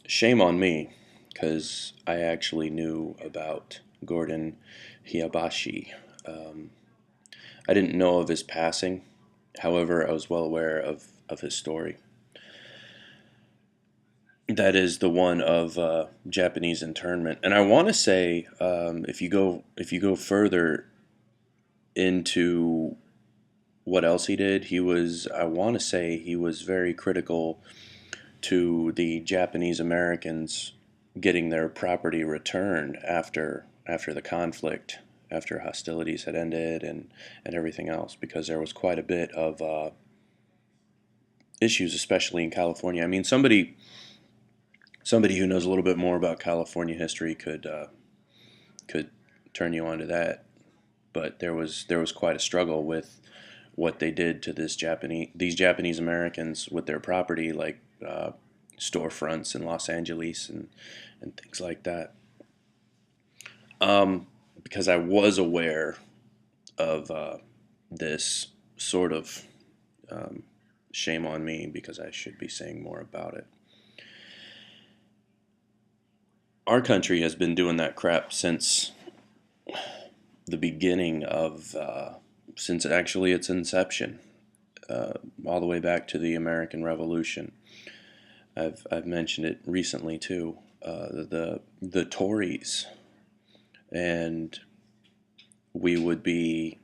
Shame on me, because I actually knew about Gordon Hiyabashi. Um, I didn't know of his passing. However, I was well aware of his story. That is the one of Japanese internment, and I want to say, if you go further into what else he did, I want to say he was very critical to the Japanese Americans getting their property returned after the conflict, after hostilities had ended and everything else, because there was quite a bit of issues, especially in California. I mean, somebody who knows a little bit more about California history could turn you on to that. But there was quite a struggle with what they did to these Japanese Americans with their property, like storefronts in Los Angeles and things like that. Because I was aware of this sort of um, shame on me, because I should be saying more about it. Our country has been doing that crap since the beginning of, since actually its inception, all the way back to the American Revolution. I've mentioned it recently too. The Tories, and we would be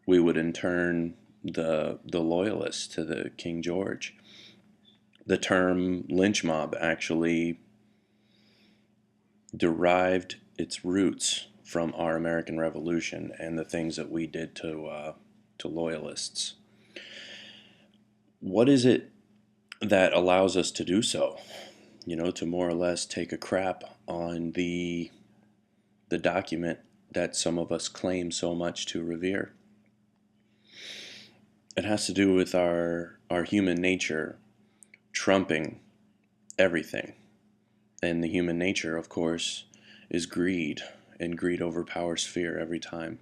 we would intern the loyalists to the King George. The term lynch mob actually derived its roots from our American Revolution and the things that we did to loyalists. What is it that allows us to do so? To more or less take a crap on the document that some of us claim so much to revere. It has to do with our human nature trumping everything. And the human nature, of course, is greed, and greed overpowers fear every time.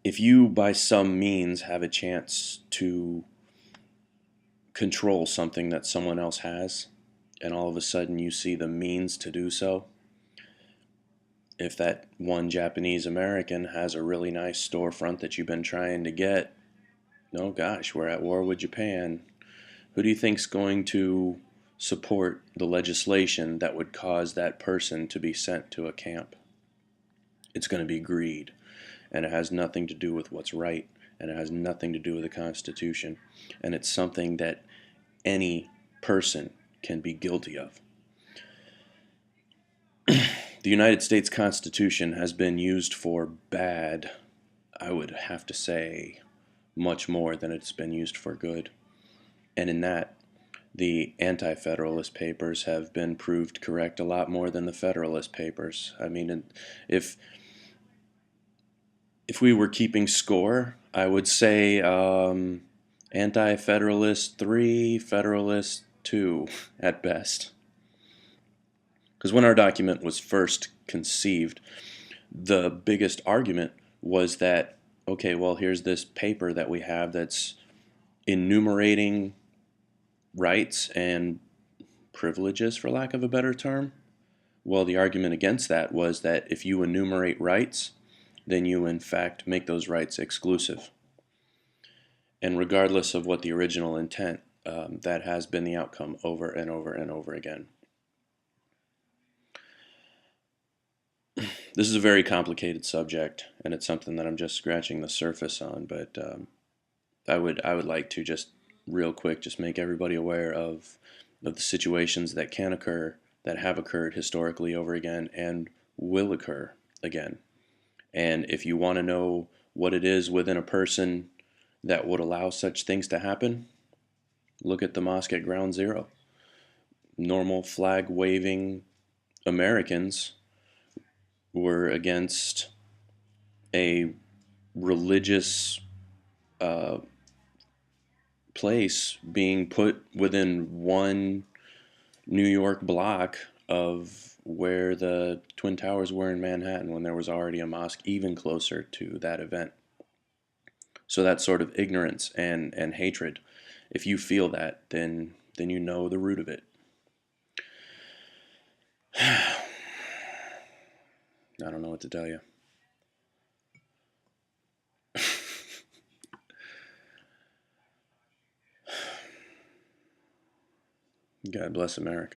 If you, by some means, have a chance to control something that someone else has, and all of a sudden you see the means to do so, if that one Japanese American has a really nice storefront that you've been trying to get, oh gosh, we're at war with Japan. Who do you think's going to support the legislation that would cause that person to be sent to a camp? It's going to be greed, and it has nothing to do with what's right, and it has nothing to do with the Constitution, and it's something that any person can be guilty of. The United States Constitution has been used for bad, I would have to say, much more than it's been used for good. And in that, the Anti-Federalist Papers have been proved correct a lot more than the Federalist Papers. I mean, if we were keeping score, I would say Anti-Federalist 3, Federalist 2 at best. Because when our document was first conceived, the biggest argument was that, okay, well, here's this paper that we have that's enumerating rights and privileges, for lack of a better term. Well, the argument against that was that if you enumerate rights, then you in fact make those rights exclusive. And regardless of what the original intent, that has been the outcome over and over and over again. This is a very complicated subject, and it's something that I'm just scratching the surface on. But I would like to just real quick just make everybody aware of the situations that can occur, that have occurred historically over again, and will occur again. And if you want to know what it is within a person that would allow such things to happen, look at the mosque at Ground Zero. Normal flag waving Americans were against a religious uh, place being put within one New York block of where the Twin Towers were in Manhattan, when there was already a mosque even closer to that event. So that sort of ignorance and hatred, if you feel that, then you know the root of it. I don't know what to tell you. God bless America.